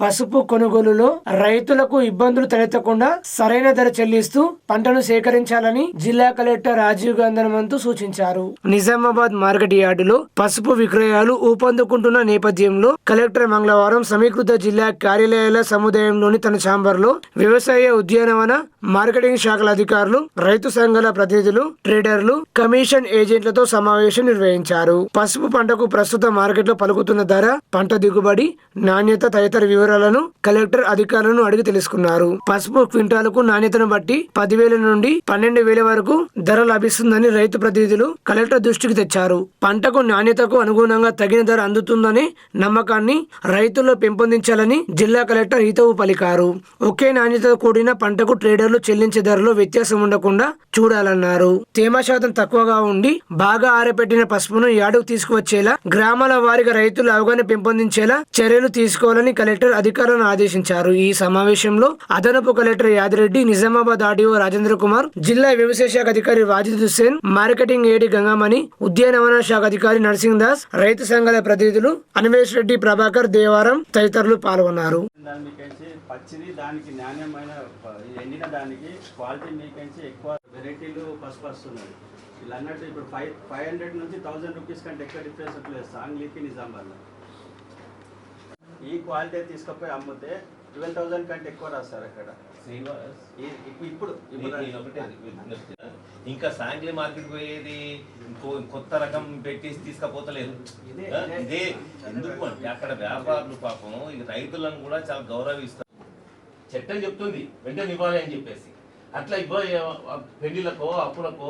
పసుపు కొనుగోలులో రైతులకు ఇబ్బందులు తలెత్తకుండా సరైన ధర చెల్లిస్తూ పంటను సేకరించాలని జిల్లా కలెక్టర్ రాజీవ్ గాంధీ హనుమంతు సూచించారు. నిజామాబాద్ మార్కెట్ యార్డులో పసుపు విక్రయాలు ఊపందుకుంటున్న నేపథ్యంలో కలెక్టర్ మంగళవారం సమీకృత జిల్లా కార్యాలయాల సముదాయంలోని తన ఛాంబర్లో వ్యవసాయ, ఉద్యానవన, మార్కెటింగ్ శాఖల అధికారులు, రైతు సంఘాల ప్రతినిధులు, ట్రేడర్లు, కమిషన్ ఏజెంట్లతో సమావేశం నిర్వహించారు. పసుపు పంటకు ప్రస్తుత మార్కెట్లో పలుకుతున్న ధర, పంట దిగుబడి, నాణ్యత తదితర వివరాలను కలెక్టర్ అధికారులను అడిగి తెలుసుకున్నారు. పసుపు క్వింటాలకు నాణ్యతను బట్టి 10,000 నుండి 12,000 వరకు ధర లభిస్తుందని రైతు ప్రతినిధులు కలెక్టర్ దృష్టికి తెచ్చారు. పంటకు నాణ్యతకు అనుగుణంగా తగిన ధర అందుతుందనే నమ్మకాన్ని రైతుల్లో పెంపొందించాలని జిల్లా కలెక్టర్ హితవు పలికారు. ఒకే నాణ్యతతో కూడిన పంటకు ట్రేడర్లు చెల్లించే ధరలో వ్యత్యాసం ఉండకుండా చూడాలన్నారు. తేమ శాతం తక్కువగా ఉండి బాగా ఆరబెట్టిన పసుపును యార్డుకు తీసుకువచ్చేలా గ్రామాల వారీగా రైతులు అవగాహన పెంపొందించేలా చర్యలు తీసుకోవాలని కలెక్టర్ అధికారులను ఆదేశించారు. ఈ సమావేశంలో అదనపు కలెక్టర్ యాదిరెడ్డి, నిజామాబాద్ ఆర్డీఓ రాజేంద్ర కుమార్, జిల్లా వ్యవసాయ శాఖ అధికారి వాజిద్ హుస్సేన్, మార్కెటింగ్ ఏడీ గంగామణి, ఉద్యానవన శాఖ అధికారి నర్సింగ్ దాస్, రైతు సంఘాల ప్రతినిధులు అన్వేష్ రెడ్డి, ప్రభాకర్, దేవారం తదితరులు పాల్గొన్నారు. పచ్చిది దానికి నాణ్యమైన ఎండిన దానికి క్వాలిటీ మీకంచి ఎక్కువ వెరైటీలు పసుపు వస్తున్నాయి. ఇలా అన్నట్టు ఇప్పుడు 500 నుంచి 1000 రూపీస్ కంటే ఎక్కువ డిఫరెన్స్ వస్తుంది సాంగ్లీకి నిజామాబాద్లో. ఈ క్వాలిటీ తీసుకుపోయి అమ్మితే 12,000 కంటే ఎక్కువ రాస్తారు అక్కడ. ఇప్పుడు ఇంకా సాంగ్లీ మార్కెట్ పోయేది కొత్త రకం పెట్టి తీసుకపోతలేదు. ఇదే ఎందుకు అంటే అక్కడ వ్యాపారులు పాపం ఇక రైతులను కూడా చాలా గౌరవిస్తారు. చట్టం చెప్తుంది వెంటనే ఇవ్వాలి అని చెప్పేసి, అట్లా పెళ్లిలకో అప్పులకో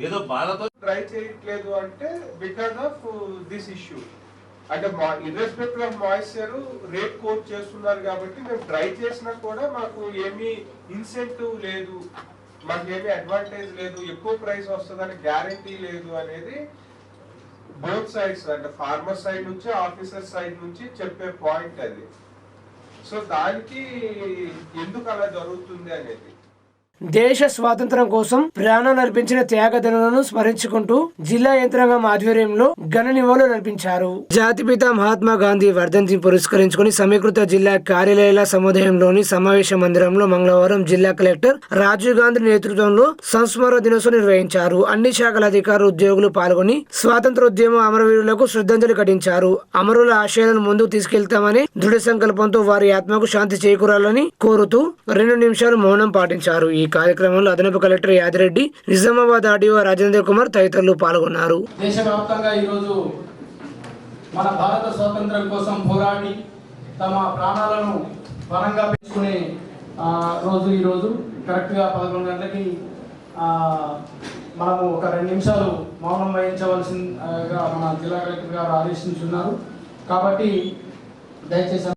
ఏదో బాధతో ట్రై చేయట్లేదు అంటే బికాస్ ఆఫ్ దిస్ ఇష్యూ. అంటే irrespective of moisture rate quote చేస్తున్నారు కాబట్టి మేము ట్రై చేసినా కూడా మాకు ఏమీ ఇన్సెంటివ్ లేదు, మాకు ఏమీ అడ్వాంటేజ్ లేదు, ఎక్కువ ప్రైస్ వస్తుందని గ్యారంటీ లేదు అనేది బోత్ సైడ్స్, అంటే ఫార్మర్ సైడ్ నుంచి ఆఫీసర్ సైడ్ నుంచి చెప్పే పాయింట్ అది. సో దానికి ఎందుకు అలా జరుగుతుంది అనేది. దేశ స్వాతంత్ర్యం కోసం ప్రాణాలు అర్పించిన త్యాగదనులను స్మరించుకుంటూ జిల్లా యంత్రాంగం ఆధ్వర్యంలో ఘన నివాళులు అర్పించారు. జాతిపిత మహాత్మా గాంధీ వర్ధంతిని పురస్కరించుకుని సమీకృత జిల్లా కార్యాలయాల సముదాయంలోని సమావేశ మందిరంలో మంగళవారం జిల్లా కలెక్టర్ రాజీవ్ గాంధీ నేతృత్వంలో సంస్మరణ దినోత్సవం నిర్వహించారు. అన్ని శాఖల అధికారులు, ఉద్యోగులు పాల్గొని స్వాతంత్రోద్యమ అమరవీరులకు శ్రద్ధాంజలి ఘటించారు. అమరుల ఆశయాలను ముందుకు తీసుకెళ్తామని దృఢ సంకల్పంతో వారి ఆత్మకు శాంతి చేకూరాలని కోరుతూ 2 నిమిషాలు మౌనం పాటించారు. ఈ కార్యక్రమంలో అదనపు కలెక్టర్ యాదిరెడ్డి, నిజామాబాద్ ఆర్డీఓ రాజేంద్ర కుమార్ తదితరులు పాల్గొన్నారు. దేశవ్యాప్తంగా ఈరోజు మన భారత స్వాతంత్ర్యం కోసం పోరాడి తమ ప్రాణాలను పరంగా పెంచుకునే రోజు ఈరోజు కరెక్ట్గా 11 గంటలకి మనము ఒక 2 నిమిషాలు మౌనం వహించవలసిందిగా మన జిల్లా కలెక్టర్ గారు ఆదేశించున్నారు. కాబట్టి దయచేసి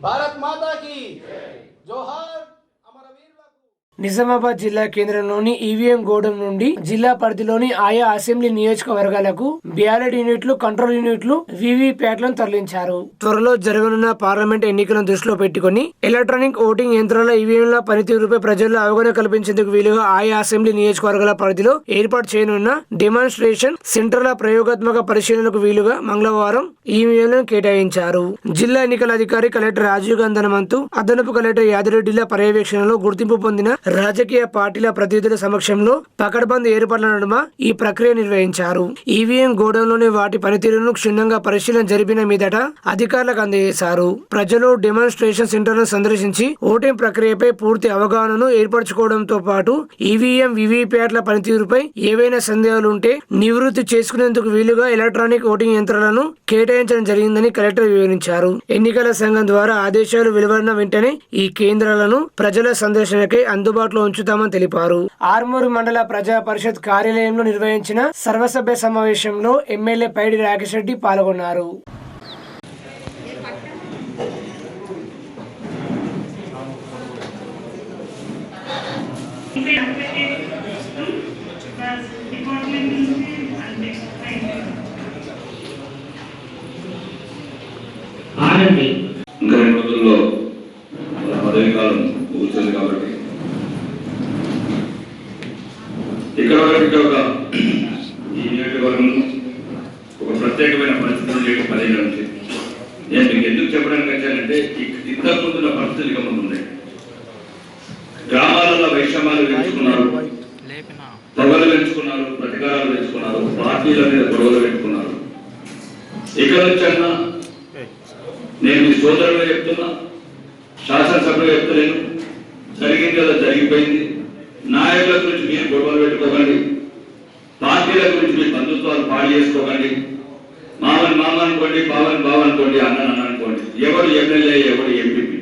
భారత్ మాతా కీ జోహార్. నిజామాబాద్ జిల్లా కేంద్రంలోని ఈవీఎం గోడౌన్ నుండి జిల్లా పరిధిలోని ఆయా అసెంబ్లీ నియోజకవర్గాలకు బ్యాలెట్ యూనిట్లు, కంట్రోల్ యూనిట్లు, వీవీప్యాట్లను తరలించారు. త్వరలో జరగనున్న పార్లమెంట్ ఎన్నికలను దృష్టిలో పెట్టుకుని ఎలక్ట్రానిక్ ఓటింగ్ యంత్రాల ఈవీఎంల పనితీరుపై ప్రజల్లో అవగాహన కల్పించేందుకు వీలుగా ఆయా అసెంబ్లీ నియోజకవర్గాల పరిధిలో ఏర్పాటు చేయనున్న డెమాన్స్ట్రేషన్ సెంటర్ల ప్రయోగాత్మక పరిశీలనకు వీలుగా మంగళవారం ఈవీఎంలను కేటాయించారు. జిల్లా ఎన్నికల అధికారి కలెక్టర్ రాజీవ్ గాంధీ హనుమంతు, అదనపు కలెక్టర్ యాదిరెడ్డిల పర్యవేక్షణలో గుర్తింపు పొందిన రాజకీయ పార్టీల ప్రతినిధుల సమక్షంలో పకడ్బందీ ఏర్పాట్ల నడుమ ఈ ప్రక్రియ నిర్వహించారు. ఈవీఎం గోడౌన్లోని వాటి పనితీరును క్షుణ్ణంగా పరిశీలన జరిపిన మీదట అధికారులకు అందజేశారు. ప్రజలు డెమాన్స్ట్రేషన్ సెంటర్ను సందర్శించి ఓటింగ్ ప్రక్రియపై పూర్తి అవగాహనను ఏర్పరచుకోవడంతో పాటు ఈవీఎం వివిప్యాట్ల పనితీరుపై ఏవైనా సందేహాలు ఉంటే నివృత్తి చేసుకునేందుకు వీలుగా ఎలక్ట్రానిక్ ఓటింగ్ యంత్రాలను కేటాయించడం జరిగిందని కలెక్టర్ వివరించారు. ఎన్నికల సంఘం ద్వారా ఆదేశాలు వెలువడిన వెంటనే ఈ కేంద్రాలను ప్రజల సందర్శనకై అందుబాటులో ఉంచుతామని తెలిపారు. ఆర్మూరు మండల ప్రజా పరిషత్ కార్యాలయంలో నిర్వహించిన సర్వసభ్య సమావేశంలో ఎమ్మెల్యే పైడి రాకేష్ రెడ్డి పాల్గొన్నారు. ఇంకా 2 రోజుల్లో పదవి కాలం ముగుస్తుంది కాబట్టి ఇక్కడ ఒక ఈ నియోజకవర్గం ఒక ప్రత్యేకమైన పరిస్థితులు లేక 15 నుంచి నేను మీకు ఎందుకు చెప్పడానికి వచ్చానంటే ఇంతకుముందున్న పరిస్థితులు ముందున్నాయి. గ్రామాలలో వైషమ్యాలు పెంచుకున్నారు, పగలు పెంచుకున్నారు, ప్రతికారాలు పెంచుకున్నారు, పార్టీల మీద గొడవలు పెట్టుకున్నారు. ఇక్కడ నుంచి నేను మీ సోదరులుగా చెప్తున్నా, శాసనసభ్యులుగా చెప్తలేను. జరిగింది కదా జరిగిపోయింది. నాయకుల గురించి మీరు గొడవలు పెట్టుకోకండి, పార్టీల గురించి మీరు బంధుత్వాలు పాడు చేసుకోకండి. మామని మామ అనుకోండి, బావని బావ అనుకోండి, అన్న అనుకోండి. ఎవడు ఎమ్మెల్యే, ఎవడు ఎంపీపీ.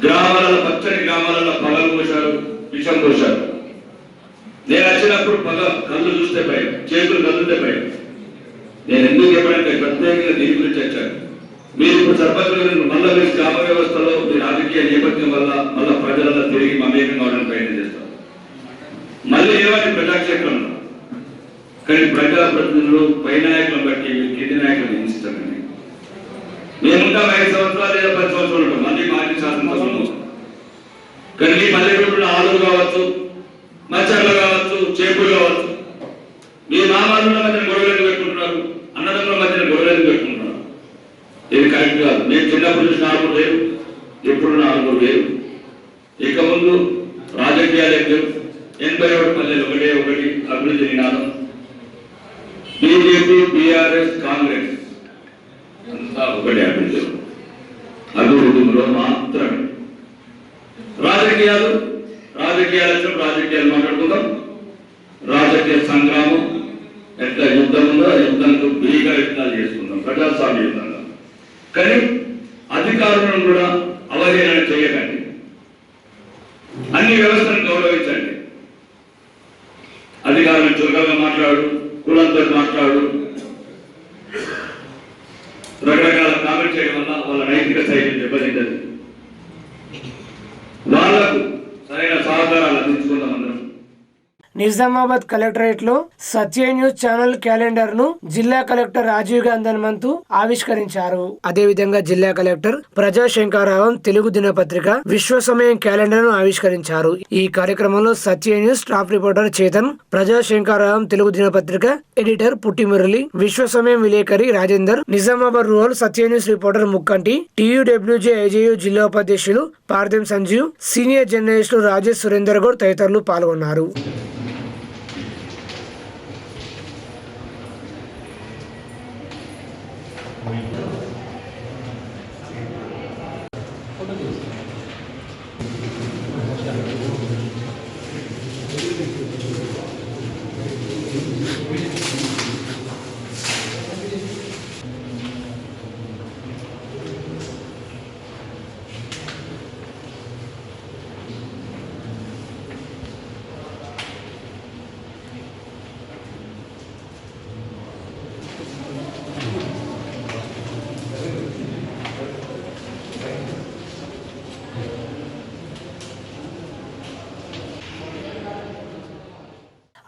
గ్రామాలలో పచ్చని గ్రామాలలో పగలు పోశారు, విషం పోశారు. నేను వచ్చినప్పుడు కళ్ళు చూస్తే భయం, చేతులు కదిలితే భయం. నేను ఎందుకు చెప్పడానికి ప్రత్యేకంగా దీని గురించి వచ్చాను. మీరు ఇప్పుడు సర్పంచులు మళ్ళా మీరు గ్రామ వ్యవస్థలో మీ రాజకీయ నేపథ్యం వల్ల మళ్ళా ప్రజలలో తిరిగి మమేకం కావడానికి ప్రయత్నం చేస్తారు. మళ్ళీ ఏమని ప్రజాక్షేత్రంలో కానీ ప్రజాప్రతినిధులు పై నాయకులను బట్టి కింది నాయకులను హింసిస్తారండి. మేముంటాం 5 సంవత్సరాలు లేదా 10 సంవత్సరాలు ఉంటాం, మళ్ళీ మాజీ శాసనసభ్యులు. కానీ మీ పల్లెటూరులో ఆలులు కావచ్చు, మచ్చర్లు కావచ్చు, చేపులు కావచ్చు, మీ మామాల మధ్యన గొడవలు పెట్టుకుంటున్నారు, అన్నదమ్ముల మధ్యన గొడవలు పెట్టుకుంటున్నారు. ఇది కరెక్ట్ కాదు. మేము చిన్నప్పుడు చూసిన 4 వేరు, ఇప్పుడు 4 వేరు. ఇక ముందు రాజకీయాలు లేవు. 81 పల్లెలు ఒకటి అభివృద్ధి నినాదం. బీజేపీ, బీఆర్ఎస్, కాంగ్రెస్ అంతా ఒకటే అభివృద్ధిలో మాత్రమే. రాజకీయాలు మాట్లాడుకుందాం. రాజకీయ సంగ్రామం ఎట్లా యుద్ధం ఉందో యుద్ధంతో భీగా యుద్ధాలు చేసుకుందాం, ప్రజాస్వామ్య యుద్ధంగా. కానీ అధికారులను కూడా అవహేళన చేయకండి, అన్ని వ్యవస్థను గౌరవించండి. అధికారులను చురుకగా మాట్లాడు, కులంతో మాట్లాడు, రకరకాల కామెంట్ చేయడం వల్ల వాళ్ళ నైతిక స్థైర్యం దెబ్బతింటది. వాళ్లకు సరైన సహకారాలు అందించుకుందాం అందరం. నిజామాబాద్ కలెక్టరేట్ లో సత్య న్యూస్ ఛానల్ క్యాలెండర్ ను జిల్లా కలెక్టర్ రాజీవ్ గాంధీ ఆవిష్కరించారు. అదేవిధంగా జిల్లా కలెక్టర్ ప్రజా శంకరావం తెలుగు దినపత్రిక విశ్వ సమయం క్యాలెండర్ ను ఆవిష్కరించారు. ఈ కార్యక్రమంలో సత్య న్యూస్ స్టాఫ్ రిపోర్టర్ చేతన్, ప్రజా శంకరావం తెలుగు దినపత్రిక ఎడిటర్ పుట్టి మురళి, విశ్వ సమయం విలేకరి రాజేందర్, నిజామాబాద్ రూరల్ సత్య న్యూస్ రిపోర్టర్ ముక్కంటి, TUWJ ఐజేయు జిల్లా ఉపాధ్యక్షులు పార్థెం సంజీవ్, సీనియర్ జర్నలిస్టులు రాజేష్ సురేందర్ గౌడ్ తదితరులు పాల్గొన్నారు.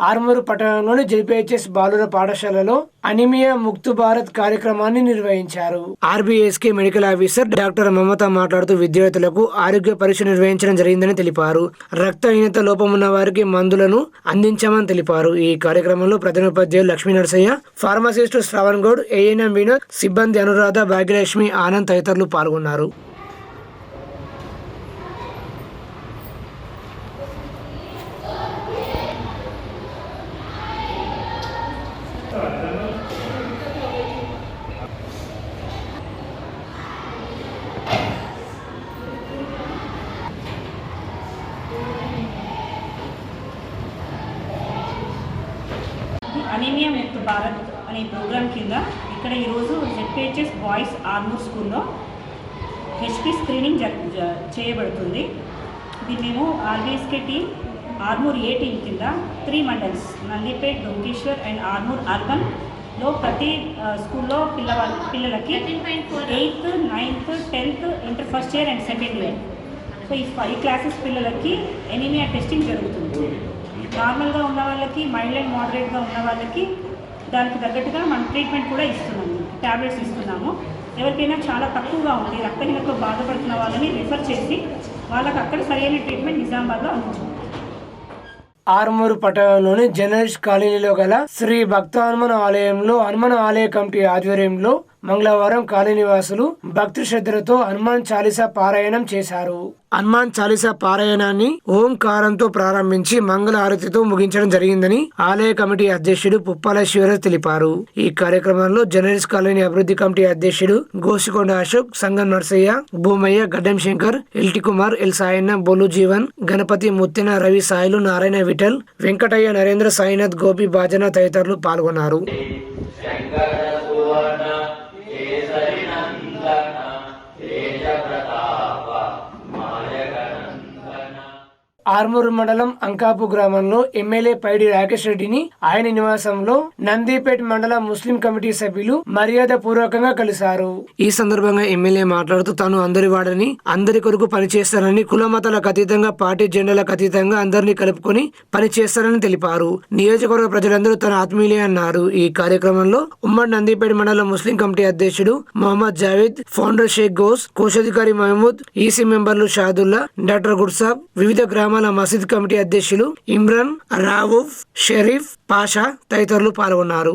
ఆర్మూరు పట్టణంలోని JPHS బాలుర పాఠశాలలో అనిమియా ముక్తు భారత్ కార్యక్రమాన్ని నిర్వహించారు. RBSK మెడికల్ ఆఫీసర్ డాక్టర్ మమత మాట్లాడుతూ విద్యార్థులకు ఆరోగ్య పరీక్ష నిర్వహించడం జరిగిందని తెలిపారు. రక్తహీనత లోపం ఉన్న వారికి మందులను అందించామని తెలిపారు. ఈ కార్యక్రమంలో ప్రధానోపాధ్యాయులు లక్ష్మీ నరసయ్య, ఫార్మసిస్ట్ శ్రవణ్ గౌడ్, ANM వినోద్, సిబ్బంది అనురాధ, భాగ్యలక్ష్మి, ఆనంద్ తదితరులు పాల్గొన్నారు. ఈ ప్రోగ్రాం కింద ఇక్కడ ఈరోజు జెడ్పిహెచ్ఎస్ బాయ్స్ ఆర్మూర్ స్కూల్లో హెచ్పి స్క్రీనింగ్ చేయబడుతుంది. ఇది మేము ఆర్బీఎస్కే టీమ్ ఆర్మూర్ ఏ టీం కింద 3 మండల్స్ నందిపేట్, డొంకేశ్వర్ అండ్ ఆర్మూర్ అర్బన్లో ప్రతి స్కూల్లో పిల్లలకి 8th, 9th, 10th, inter first year and second year, so ఈ 5 క్లాసెస్ పిల్లలకి ఎనీమియా టెస్టింగ్ జరుగుతుంది. నార్మల్గా ఉన్న వాళ్ళకి, మైల్డ్ అండ్ మోడరేట్గా ఉన్న వాళ్ళకి దానికి తగ్గట్టుగా మనం ట్రీట్మెంట్ కూడా ఇస్తున్నాము, ట్యాబ్లెట్స్ ఇస్తున్నాము. ఎవరికైనా చాలా తక్కువగా ఉంది, రక్తహీనతతో బాధపడుతున్న వాళ్ళని రిఫర్ చేసి వాళ్ళకి అక్కడ సరైన ట్రీట్మెంట్ నిజామాబాద్లో అందించాం. ఆర్మూరు పట్టణంలోని జర్నలిస్ట్ కాలనీలో గల శ్రీ భక్త హనుమాన్ ఆలయంలో హనుమాన్ ఆలయ కమిటీ ఆధ్వర్యంలో మంగళవారం కాలనీ నివాసులు భక్తి శ్రద్ధలతో హనుమాన్ చాలీసా పారాయణం చేశారు. హనుమాన్ చాలీసా పారాయణాన్ని ఓంకారంతో ప్రారంభించి మంగళ హారతితో ముగించడం జరిగిందని ఆలయ కమిటీ అధ్యక్షుడు పుప్పాల శివరాజ్ తెలిపారు. ఈ కార్యక్రమంలో జర్నలిస్ట్ కాలనీ అభివృద్ధి కమిటీ అధ్యక్షుడు గోసికొండ అశోక్, సంగం నర్సయ్య, భూమయ్య, గడ్డం శంకర్, ఎల్టి కుమార్, ఎల్ సాయన్న, బొల్లు జీవన్, గణపతి, ముత్తెన, రవి, సాయిలు, నారాయణ, విఠల్, వెంకటయ్య, నరేంద్ర, సాయినాథ్, గోపి, బాజన తదితరులు పాల్గొన్నారు. ఆర్మూరు మండలం అంకాపు గ్రామంలో ఎమ్మెల్యే పైడి రాకేష్ రెడ్డిని ఆయన నివాసంలో నందిపేట్ మండల ముస్లిం కమిటీ సభ్యులు మర్యాద పూర్వకంగా కలిశారు. ఈ సందర్భంగా ఎమ్మెల్యే మాట్లాడుతూ తాను అందరి వాడని, అందరి కొరకు పనిచేస్తానని, కుల మతాలకు అతీతంగా, పార్టీ జెండాలకు అతీతంగా అందరినీ కలుపుకొని పనిచేస్తారని తెలిపారు. నియోజకవర్గ ప్రజలందరూ తన ఆత్మీయులే అన్నారు. ఈ కార్యక్రమంలో ఉమ్మడి నందిపేట మండల ముస్లిం కమిటీ అధ్యక్షుడు మొహమ్మద్ జావేద్, ఫౌండర్ షేక్ గౌస్, కోశాధికారి మహమూద్, ఈసీ మెంబర్లు షాదుల్లా, డాక్టర్ గుడ్సాబ్, వివిధ గ్రామాల మసీద్ కమిటీ అధ్యక్షులు ఇమ్రాన్, రావుఫ్, షరీఫ్, పాషా తదితరులు పాల్గొన్నారు.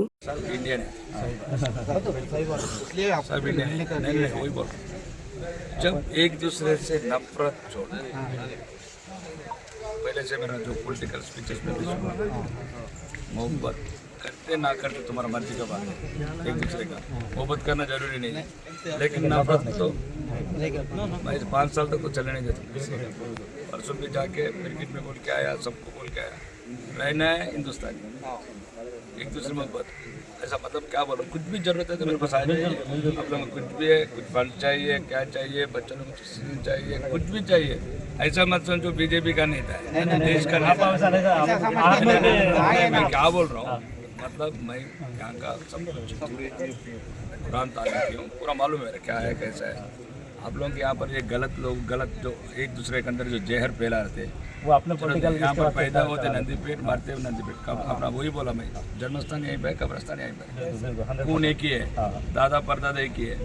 जब एक दूसरे से नफरत छोड़े, पहले से मेरा जो पॉलिटिकल स्पीचेस में भी सुना, मोहब्बत करते ना करते तुम्हारा मर्जी का बात है, एक दूसरे का मोहब्बत करना जरूरी नहीं है, लेकिन नफरत तो मैं 5 साल तक तो चलने नहीं देता. परसों भी जाके क्रिकेट में बोल के आया, सबको बोल के आया, रहना है हिंदुस्तानी, एक दूसरे मोहब्बत. ऐसा मतलब क्या बोलो, कुछ भी जरूरत है तो मेरे पास आ जाइए. आप लोगों को कुछ भी है, कुछ फंड चाहिए, क्या चाहिए, बच्चों को चाहिए, कुछ भी चाहिए. ऐसा मत समझो बीजेपी का नेता है, देश का नेता. मैं क्या बोल रहा हूँ, मतलब मैं यहाँ का सब कुछ कुरान तालीम की हूँ, पूरा मालूम है क्या है कैसा है. आप लोगों के यहाँ पर ये गलत लोग, गलत जो एक दूसरे के अंदर जो जहर फैला रहे थे, वो अपने पॉलिटिकल यहाँ पर पैदा होते नंदीपेट, मारते हुए नंदीपेट का अपना वही बोला मैं, जन्मस्थान यहीं पे, कब्रस्तान यहीं पे, खून एक ही है, दादा परदादा एक ही है.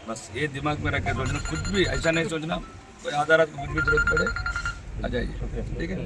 बस ये दिमाग में रख के सोचना, कुछ भी ऐसा नहीं सोचना कोई आधार को कुछ भी जरूरत पड़े आ जाइए, ठीक है.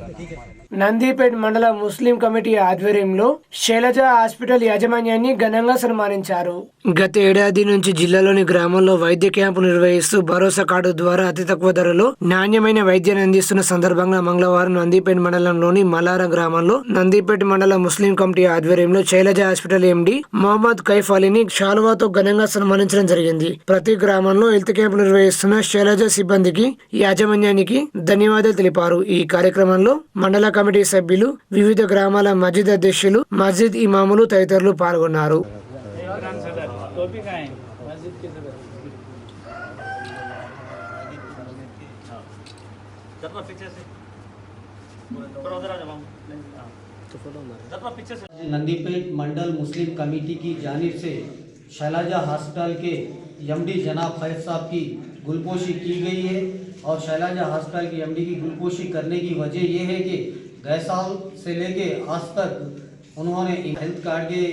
నందిపేట్ మండల ముస్లిం కమిటీ ఆధ్వర్యంలో శైలజ హాస్పిటల్ యాజమాన్యాన్ని ఘనంగా సన్మానించారు. గత ఏడాది నుంచి జిల్లాలోని గ్రామాల్లో వైద్య క్యాంపు నిర్వహిస్తూ భరోసా కార్డు ద్వారా అతి తక్కువ ధరలో నాణ్యమైన వైద్యాన్ని అందిస్తున్న సందర్భంగా మంగళవారం నందిపేట్ మండలంలోని మలారం గ్రామంలో నందిపేట్ మండల ముస్లిం కమిటీ ఆధ్వర్యంలో శైలజ హాస్పిటల్ ఎండి మొహమ్మద్ కైఫ్ అలీని శాలువాతో ఘనంగా సన్మానించడం జరిగింది. ప్రతి గ్రామంలో హెల్త్ క్యాంపు నిర్వహిస్తున్న శైలజ సిబ్బందికి, యాజమాన్యానికి ధన్యవాదాలు తెలిపారు. ఈ కార్యక్రమంలో మండల కమిటీ సభ్యులు, వివిధ గ్రామాల మస్జిద్ అధ్యక్షులు, మస్జిద్ ఇమాములు తదితరులు పాల్గొన్నారు. नंदीपेट मंडल मुस्लिम कमेटी की जानिब से शैलजा हॉस्पिटल के एमडी जनाब फैज साहब की गुलपोशी की गई है. और शैलजा हॉस्पिटल की एमडी की गुलपोशी करने की वजह यह है कि गए साल से लेके आज तक उन्होंने हेल्थ कार्ड के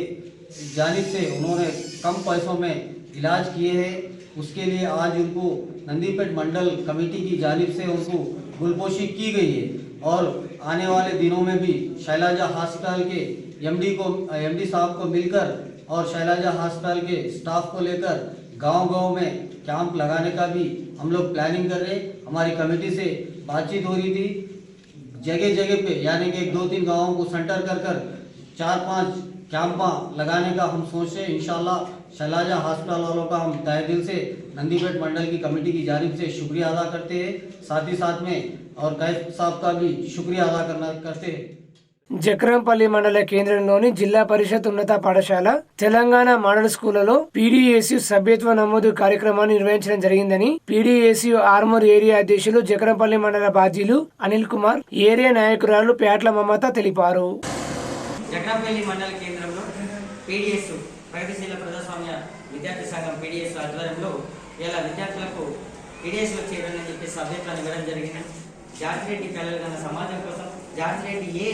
जानिब से उन्होंने कम पैसों में इलाज किए हैं. उसके लिए आज उनको नंदीपेट मंडल कमेटी की जानिब से उनको गुलपोशी की गई है. और आने वाले दिनों में भी शैलजा हॉस्पिटल के एमडी साहब को मिलकर और शैलजा हॉस्पिटल के स्टाफ को लेकर गांव-गांव में कैंप लगाने का भी हम लोग प्लानिंग कर रहे हैं. हमारी कमेटी से बातचीत हो रही थी, जगह जगह पे यानी कि 2-3 गाँवों को सेंटर कर 4-5 कैंप लगाने का हम सोच रहे हैं. इंशाल्लाह शैलजा हॉस्पिटल वालों का हम तहे दिल से नंदीपेट मंडल की कमेटी की जानिब से शुक्रिया अदा करते हैं. साथ ही साथ में और कैफ साहब का भी शुक्रिया अदा करते हैं. జక్రంపల్లి మండల కేంద్రంలోని జిల్లా పరిషత్ ఉన్నత పాఠశాల తెలంగాణ మోడల్ స్కూళ్లలో పీడీఎస్యు సభ్యత్వ నమోదు కార్యక్రమాన్ని నిర్వహించడం జరిగిందని పీడీఎస్యు ఆర్మూర్ ఏరియా అధ్యక్షులు జక్రంపల్లి మండల బాధ్యులు అనిల్ కుమార్, ఏరియా నాయకురాలు ప్యాట్ల మమత తెలిపారు. జక్రంపల్లి మండల కేంద్రంలో పీడీఎస్ ప్రగతిశీల ప్రజాస్వామ్య విద్యార్థి సంఘం పీడీఎస్ ఆధ్వర్యంలో ఇలా విద్యార్థులకు పీడీఎస్లో చేయాలని చెప్పి సభ్యత్వాన్ని ఇవ్వడం జరిగింది. జార్జిరెడ్డి పిల్లలు కన్నా సమాజం కోసం జార్జిరెడ్డి ఏ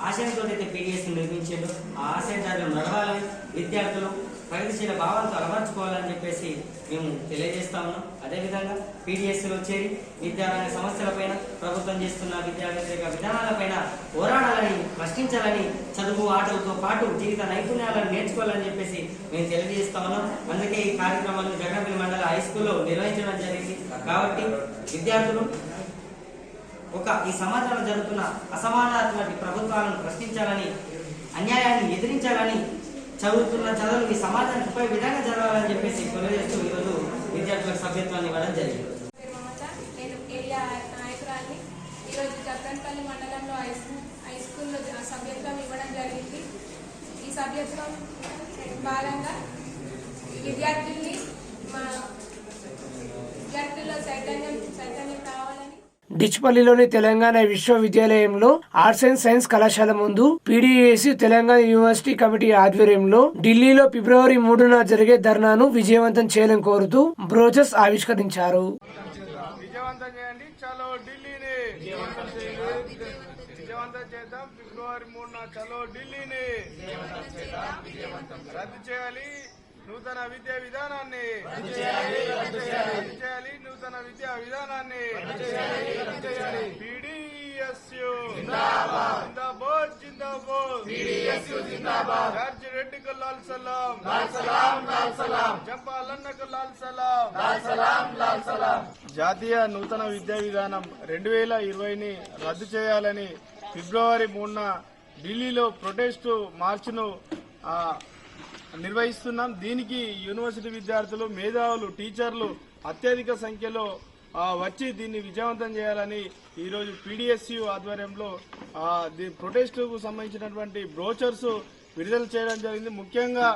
ఆశయంతో అయితే పీడీఎస్ నిర్మించాడో ఆ ఆశయాలను నడవాలని, విద్యార్థులు ప్రగతిశీల భావాలతో అలవర్చుకోవాలని చెప్పేసి మేము తెలియజేస్తా ఉన్నాం. అదేవిధంగా పీడీఎస్లో చేరి విద్యారంగ సమస్యలపైన, ప్రభుత్వం చేస్తున్న విద్యా వ్యతిరేక విధానాలపైన పోరాడాలని, ప్రశ్నించాలని, చదువు ఆటలతో పాటు జీవిత నైపుణ్యాలను నేర్చుకోవాలని చెప్పేసి మేము తెలియజేస్తా ఉన్నాం. అందుకే ఈ కార్యక్రమాన్ని జక్రంపల్లి మండల హై స్కూల్లో నిర్వహించడం జరిగింది. కాబట్టి విద్యార్థులు ఈ సమాజంలో జరుగుతున్న అసమానటువంటి ప్రభుత్వాలను ప్రశ్నించాలని, అన్యాయాన్ని ఎదిరించాలని, చదువుతున్న చదువులు ఈ సమాజానికి ఉపయోగ విధంగా జరగాలని చెప్పేసి తెలియజేస్తూ ఈరోజు విద్యార్థులకు సభ్యత్వాన్ని ఇవ్వడం జరిగింది. నేను ఏరియా నాయకురాన్ని. ఈరోజు జక్రంపల్లి మండలంలో హై స్కూల్లో సభ్యత్వం ఇవ్వడం జరిగింది. ఈ సభ్యత్వం భాగంగా విద్యార్థుల్లో చైతన్యం కావాలని డిచ్పల్లిలోని తెలంగాణ విశ్వవిద్యాలయంలో ఆర్ట్స్ అండ్ సైన్స్ కళాశాల ముందు పీడీఎస్యు తెలంగాణ యూనివర్సిటీ కమిటీ ఆధ్వర్యంలో ఢిల్లీలో ఫిబ్రవరి 3న జరిగే ధర్నాను విజయవంతం చేయాలని కోరుతూ బ్రోచర్స్ ఆవిష్కరించారు. విజయవంతం చేయండి, చలో ఢిల్లీని విజయవంతం చేద్దాం. ఫిబ్రవరి 3న చలో ఢిల్లీని రద్దు చేయాలి. నూతన విద్యా విధానాన్ని నూతన విద్యా విధానాన్ని పీడీఎస్యు జిందాబాద్ జిందాబాద్ జార్జిరెడ్డికి లాల్ సలాం జంపాలన్నకు లాల్ సలాం. జాతీయ నూతన విద్యా విధానం 2020ని రద్దు చేయాలని ఫిబ్రవరి 3న ఢిల్లీలో ప్రొటెస్టు మార్చ్ను నిర్వహిస్తున్నాం. దీనికి యూనివర్సిటీ విద్యార్థులు, మేధావులు, టీచర్లు అత్యధిక సంఖ్యలో వచ్చి దీన్ని విజయవంతం చేయాలని ఈరోజు పీడీఎస్యు ఆధ్వర్యంలో ప్రొటెస్టుకు సంబంధించినటువంటి బ్రోచర్స్ విడుదల చేయడం జరిగింది. ముఖ్యంగా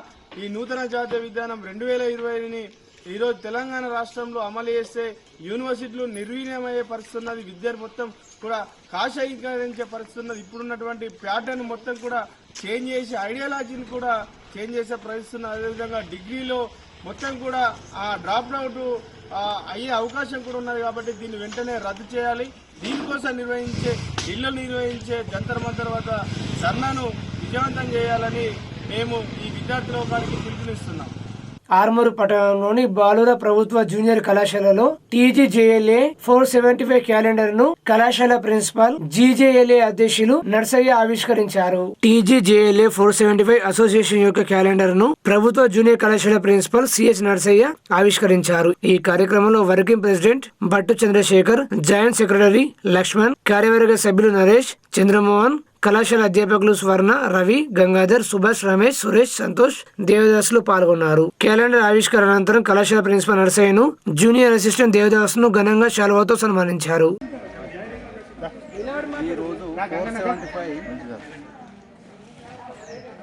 ఈ నూతన జాతీయ విధానం 2020ని ఈరోజు తెలంగాణ రాష్ట్రంలో అమలు చేస్తే యూనివర్సిటీలు నిర్వీర్యమయ్యే పరిస్థితి ఉన్నది. విద్యార్థి మొత్తం కూడా కాషాయీకరించే పరిస్థితి ఉన్నది. ఇప్పుడున్నటువంటి ప్యాటర్న్ మొత్తం కూడా చేంజ్ చేసి ఐడియాలజీని కూడా చేంజ్ చేసే పరిస్థితి ఉన్నది. అదేవిధంగా డిగ్రీలో మొత్తం కూడా డ్రాప్ అవుట్ అయ్యే అవకాశం కూడా ఉన్నది. కాబట్టి దీన్ని వెంటనే రద్దు చేయాలి. దీనికోసం ఢిల్లీలో నిర్వహించే జంతర్ మంతర్ వద్ద ధర్నాను విజయవంతం చేయాలని మేము ఈ విద్యార్థి లోకానికి పిలుపునిస్తున్నాం. ఆర్మూరు పట్టణంలోని బాలుర ప్రభుత్వ జూనియర్ కళాశాలలో టీజీజేఎల్ఏ 475 క్యాలెండర్ ను కళాశాల ప్రిన్సిపాల్ జీజేఎల్ఏ అధ్యక్షులు నర్సయ్య ఆవిష్కరించారు. టీజీజేఎల్ఏ 475 అసోసియేషన్ యొక్క క్యాలెండర్ ను ప్రభుత్వ జూనియర్ కళాశాల ప్రిన్సిపాల్ సిహెచ్ నర్సయ్య ఆవిష్కరించారు. ఈ కార్యక్రమంలో working president Bhattu Chandrashekar, joint secretary Laxman, కార్యవర్గ సభ్యులు నరేష్, చంద్రమోహన్, కళాశాల అధ్యాపకులు స్వర్ణ, రవి, గంగాధర్, సుభాష్, రమేష్, సురేష్, సంతోష్, దేవదాసులు పాల్గొన్నారు. క్యాలెండర్ ఆవిష్కరణ అనంతరం కళాశాల ప్రిన్సిపల్ నర్సయ్యను, జూనియర్ అసిస్టెంట్ దేవదాసును ఘనంగా శాలువాతో సన్మానించారు.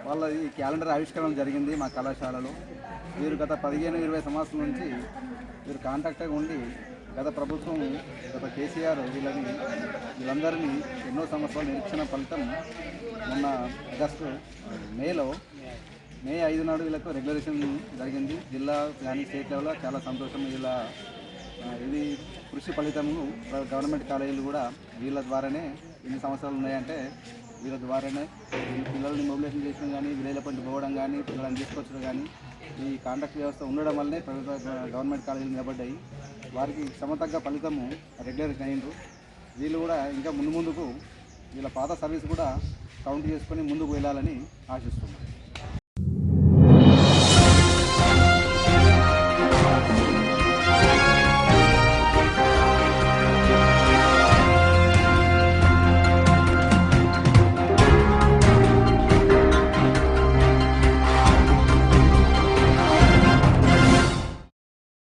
వాళ్ళది క్యాలెండర్ ఆవిష్కరణ జరిగింది మా కళాశాలలో. వీరు గత 15-20 సంవత్సరాల నుంచి వీరు కాంటాక్ట్గా ఉండి గత ప్రభుత్వం, గత కేసీఆర్ వీళ్ళందరినీ ఎన్నో సంవత్సరాల నిరీక్షణ ఫలితం మొన్న మే 5 నాడు వీళ్ళకు రెగ్యులేషన్ జరిగింది. జిల్లా కానీ స్టేట్ లెవెల్లో చాలా సంతోషం. ఇది కృషి ఫలితము. గవర్నమెంట్ కాలేజీలు కూడా వీళ్ళ ద్వారానే ఎన్ని సంవత్సరాలు ఉన్నాయంటే వీళ్ళ ద్వారానే పిల్లల్ని మొబిలైజేషన్ చేయడం కానీ, విలేజ్ల పంట పోవడం కానీ, పిల్లల్ని తీసుకొచ్చడం కానీ ఈ కాంట్రాక్ట్ వ్యవస్థ ఉండడం వల్లనే గవర్నమెంట్ కాలేజీలు నిలబడ్డాయి. వారికి సమతగ్గ ఫలితము రెగ్యులరేషన్ అయ్యిండ్రు. వీళ్ళు కూడా ఇంకా ముందుకు వీళ్ళ పాత సర్వీస్ కూడా కౌంట్ చేసుకొని ముందుకు వెళ్ళాలని ఆశిస్తున్నాం.